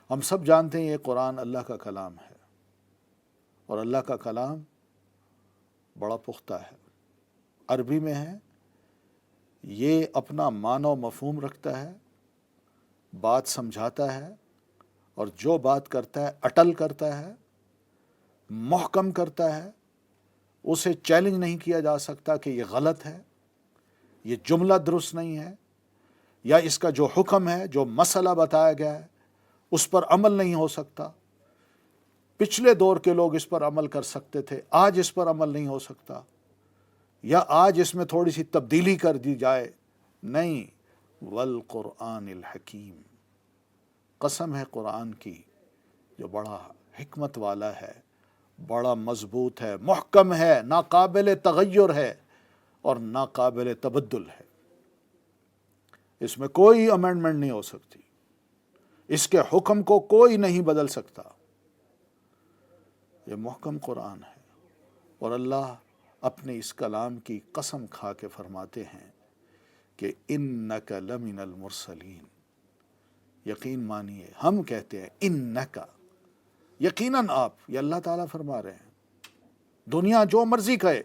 ہم سب جانتے ہیں یہ قرآن اللہ کا کلام ہے، اور اللہ کا کلام بڑا پختہ ہے، عربی میں ہے، یہ اپنا معنی و مفہوم رکھتا ہے، بات سمجھاتا ہے، اور جو بات کرتا ہے اٹل کرتا ہے، محکم کرتا ہے، اسے چیلنج نہیں کیا جا سکتا کہ یہ غلط ہے، یہ جملہ درست نہیں ہے، یا اس کا جو حکم ہے، جو مسئلہ بتایا گیا ہے اس پر عمل نہیں ہو سکتا۔ پچھلے دور کے لوگ اس پر عمل کر سکتے تھے، آج اس پر عمل نہیں ہو سکتا، یا آج اس میں تھوڑی سی تبدیلی کر دی جائے، نہیں۔ والقرآن الحکیم، قسم ہے قرآن کی جو بڑا حکمت والا ہے، بڑا مضبوط ہے، محکم ہے، ناقابل تغیر ہے اور ناقابل تبدل ہے۔ اس میں کوئی امینڈمنٹ نہیں ہو سکتی، اس کے حکم کو کوئی نہیں بدل سکتا۔ یہ محکم قرآن ہے، اور اللہ اپنے اس کلام کی قسم کھا کے فرماتے ہیں کہ انک لمن المرسلین، یقین مانیے، ہم کہتے ہیں انک، یقیناً آپ، یہ اللہ تعالیٰ فرما رہے ہیں۔ دنیا جو مرضی کہے،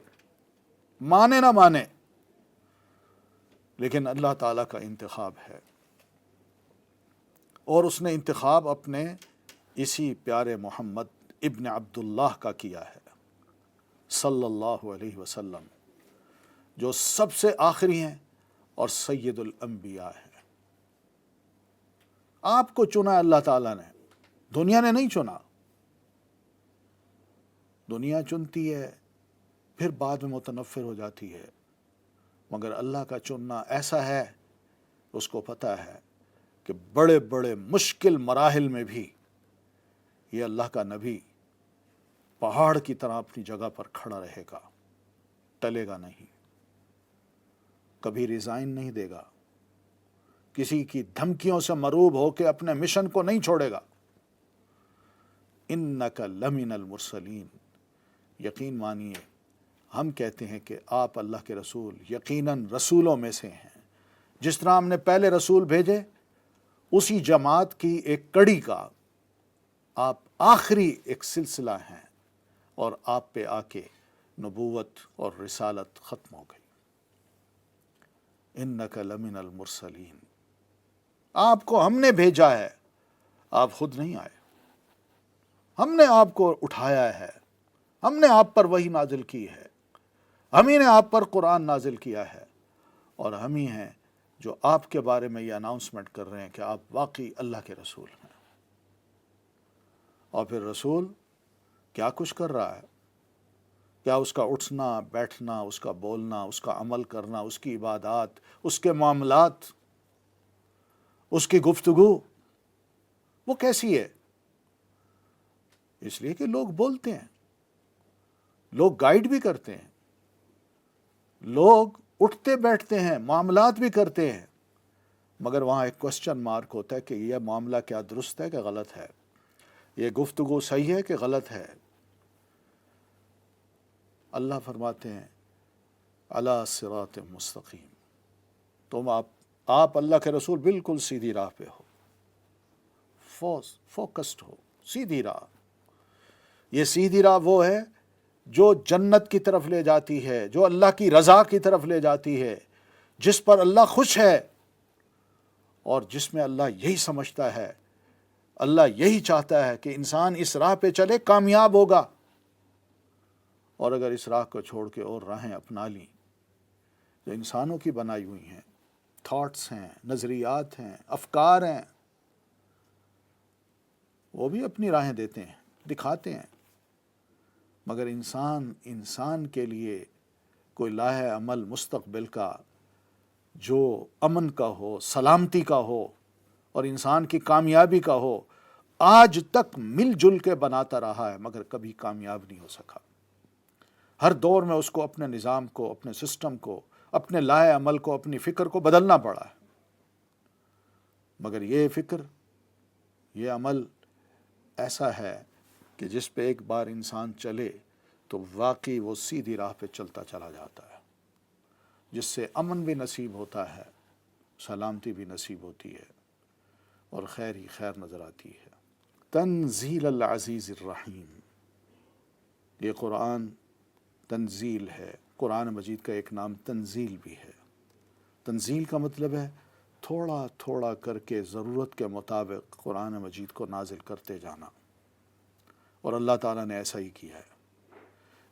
مانے نہ مانے، لیکن اللہ تعالیٰ کا انتخاب ہے، اور اس نے انتخاب اپنے اسی پیارے محمد ابن عبداللہ کا کیا ہے صلی اللہ علیہ وسلم، جو سب سے آخری ہیں اور سید الانبیاء ہے۔ آپ کو چنا اللہ تعالیٰ نے، دنیا نے نہیں چنا۔ دنیا چنتی ہے، پھر بعد میں متنفر ہو جاتی ہے، مگر اللہ کا چننا ایسا ہے، اس کو پتہ ہے کہ بڑے بڑے مشکل مراحل میں بھی یہ اللہ کا نبی پہاڑ کی طرح اپنی جگہ پر کھڑا رہے گا، ٹلے گا نہیں، کبھی ریزائن نہیں دے گا، کسی کی دھمکیوں سے مروب ہو کے اپنے مشن کو نہیں چھوڑے گا۔ انک لمن المرسلین، یقین مانیے، ہم کہتے ہیں کہ آپ اللہ کے رسول یقیناً رسولوں میں سے ہیں۔ جس طرح ہم نے پہلے رسول بھیجے، اسی جماعت کی ایک کڑی کا آپ آخری ایک سلسلہ ہیں، اور آپ پہ آ کے نبوت اور رسالت ختم ہو گئی۔ انک لمن المرسلین، آپ کو ہم نے بھیجا ہے، آپ خود نہیں آئے، ہم نے آپ کو اٹھایا ہے، ہم نے آپ پر وحی نازل کی ہے، ہم ہی نے آپ پر قرآن نازل کیا ہے، اور ہم ہی ہیں جو آپ کے بارے میں یہ اناؤنسمنٹ کر رہے ہیں کہ آپ واقعی اللہ کے رسول ہیں۔ اور پھر رسول کیا کچھ کر رہا ہے؟ کیا اس کا اٹھنا بیٹھنا، اس کا بولنا، اس کا عمل کرنا، اس کی عبادات، اس کے معاملات، اس کی گفتگو، وہ کیسی ہے؟ اس لیے کہ لوگ بولتے ہیں، لوگ گائیڈ بھی کرتے ہیں، لوگ اٹھتے بیٹھتے ہیں، معاملات بھی کرتے ہیں، مگر وہاں ایک کوسچن مارک ہوتا ہے کہ یہ معاملہ کیا درست ہے کہ غلط ہے، یہ گفتگو صحیح ہے کہ غلط ہے۔ اللہ فرماتے ہیں علی صراط مستقیم، تم آپ اللہ کے رسول بالکل سیدھی راہ پہ ہو، فوکسڈ ہو، سیدھی راہ۔ یہ سیدھی راہ وہ ہے جو جنت کی طرف لے جاتی ہے، جو اللہ کی رضا کی طرف لے جاتی ہے، جس پر اللہ خوش ہے، اور جس میں اللہ یہی سمجھتا ہے، اللہ یہی چاہتا ہے کہ انسان اس راہ پہ چلے، کامیاب ہوگا۔ اور اگر اس راہ کو چھوڑ کے اور راہیں اپنا لیں جو انسانوں کی بنائی ہوئی ہیں، تھاٹس ہیں، نظریات ہیں، افکار ہیں، وہ بھی اپنی راہیں دیتے ہیں، دکھاتے ہیں، مگر انسان کے لیے کوئی لاہ عمل مستقبل کا جو امن کا ہو، سلامتی کا ہو، اور انسان کی کامیابی کا ہو، آج تک مل جل کے بناتا رہا ہے، مگر کبھی کامیاب نہیں ہو سکا۔ ہر دور میں اس کو اپنے نظام کو، اپنے سسٹم کو، اپنے لاہ عمل کو، اپنی فکر کو بدلنا پڑا ہے، مگر یہ فکر، یہ عمل ایسا ہے کہ جس پہ ایک بار انسان چلے تو واقعی وہ سیدھی راہ پہ چلتا چلا جاتا ہے، جس سے امن بھی نصیب ہوتا ہے، سلامتی بھی نصیب ہوتی ہے، اور خیر ہی خیر نظر آتی ہے۔ تنزیل العزیز الرحیم، یہ قرآن تنزیل ہے۔ قرآن مجید کا ایک نام تنزیل بھی ہے۔ تنزیل کا مطلب ہے تھوڑا تھوڑا کر کے ضرورت کے مطابق قرآن مجید کو نازل کرتے جانا، اور اللہ تعالیٰ نے ایسا ہی کیا ہے۔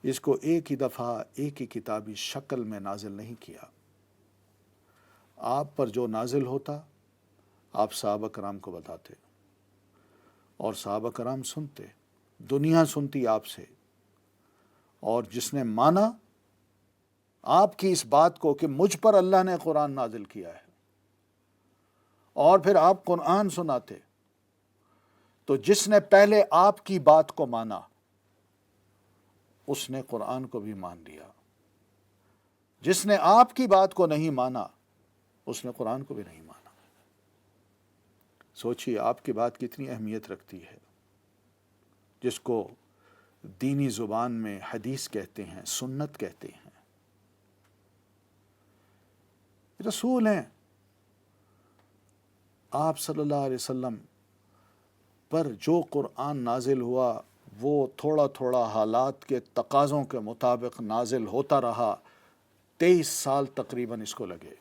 اس کو ایک ہی دفعہ ایک ہی کتابی شکل میں نازل نہیں کیا۔ آپ پر جو نازل ہوتا آپ صحابہ کرام کو بتاتے، اور صحابہ کرام سنتے، دنیا سنتی آپ سے، اور جس نے مانا آپ کی اس بات کو کہ مجھ پر اللہ نے قرآن نازل کیا ہے، اور پھر آپ قرآن سناتے، تو جس نے پہلے آپ کی بات کو مانا اس نے قرآن کو بھی مان لیا، جس نے آپ کی بات کو نہیں مانا اس نے قرآن کو بھی نہیں مانا۔ سوچیے آپ کی بات کتنی اہمیت رکھتی ہے، جس کو دینی زبان میں حدیث کہتے ہیں، سنت کہتے ہیں۔ رسول ہیں آپ صلی اللہ علیہ وسلم پر جو قرآن نازل ہوا وہ تھوڑا تھوڑا حالات کے تقاضوں کے مطابق نازل ہوتا رہا۔ 23 سال تقریباً اس کو لگے،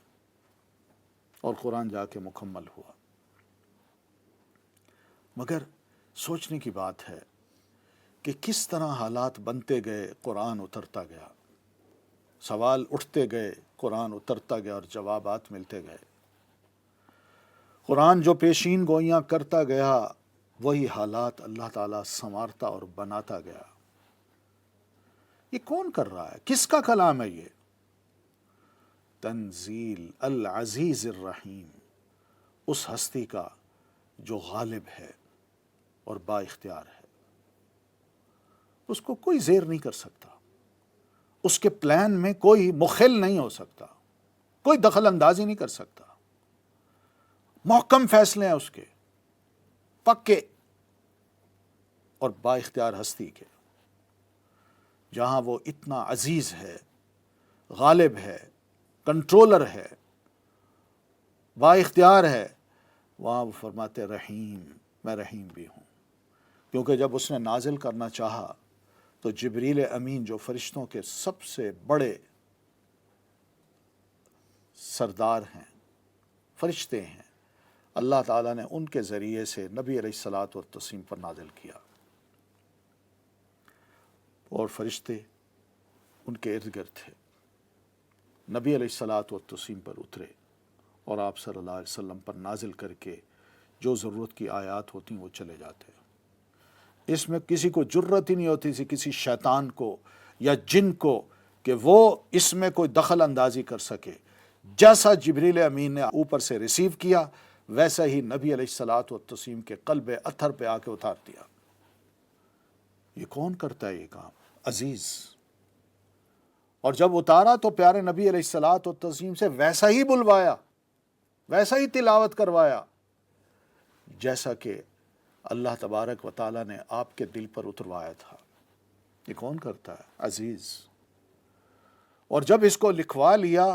اور قرآن جا کے مکمل ہوا۔ مگر سوچنے کی بات ہے کہ کس طرح حالات بنتے گئے، قرآن اترتا گیا، سوال اٹھتے گئے، قرآن اترتا گیا، اور جوابات ملتے گئے۔ قرآن جو پیشین گوئیاں کرتا گیا وہی حالات اللہ تعالیٰ سنوارتا اور بناتا گیا۔ یہ کون کر رہا ہے؟ کس کا کلام ہے یہ؟ تنزیل العزیز الرحیم، اس ہستی کا جو غالب ہے اور با اختیار ہے۔ اس کو کوئی زیر نہیں کر سکتا، اس کے پلان میں کوئی مخل نہیں ہو سکتا، کوئی دخل اندازی نہیں کر سکتا۔ محکم فیصلے ہیں اس کے، پکے اور با اختیار ہستی کے۔ جہاں وہ اتنا عزیز ہے، غالب ہے، کنٹرولر ہے، با اختیار ہے، وہاں وہ فرماتے رحیم، میں رحیم بھی ہوں۔ کیونکہ جب اس نے نازل کرنا چاہا تو جبریل امین جو فرشتوں کے سب سے بڑے سردار ہیں، فرشتے ہیں، اللہ تعالیٰ نے ان کے ذریعے سے نبی علیہ الصلاۃ والتسلیم پر نازل کیا، اور فرشتے ان کے ارد گرد تھے۔ نبی علیہ الصلاۃ والتسلیم پر اترے اور آپ صلی اللہ علیہ وسلم پر نازل کر کے جو ضرورت کی آیات ہوتی وہ چلے جاتے۔ اس میں کسی کو جرت ہی نہیں ہوتی تھی، کسی شیطان کو یا جن کو، کہ وہ اس میں کوئی دخل اندازی کر سکے۔ جیسا جبریل امین نے اوپر سے ریسیو کیا ویسا ہی نبی علیہ الصلاۃ والتسلیم کے قلب اطہر پہ آ کے اتار دیا۔ یہ کون کرتا ہے یہ کام؟ عزیز۔ اور جب اتارا تو پیارے نبی علیہ الصلاۃ والتسلیم سے ویسا ہی بلوایا، ویسا ہی تلاوت کروایا جیسا کہ اللہ تبارک و تعالیٰ نے آپ کے دل پر اتروایا تھا۔ یہ کون کرتا ہے؟ عزیز۔ اور جب اس کو لکھوا لیا،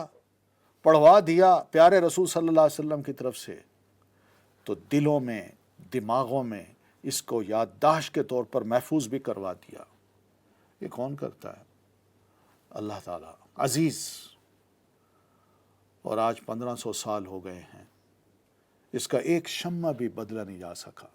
پڑھوا دیا پیارے رسول صلی اللہ علیہ وسلم کی طرف سے، تو دلوں میں، دماغوں میں اس کو یادداشت کے طور پر محفوظ بھی کروا دیا۔ یہ کون کرتا ہے؟ اللہ تعالیٰ، عزیز۔ اور آج 1500 سال ہو گئے ہیں، اس کا ایک شمع بھی بدلا نہیں جا سکا۔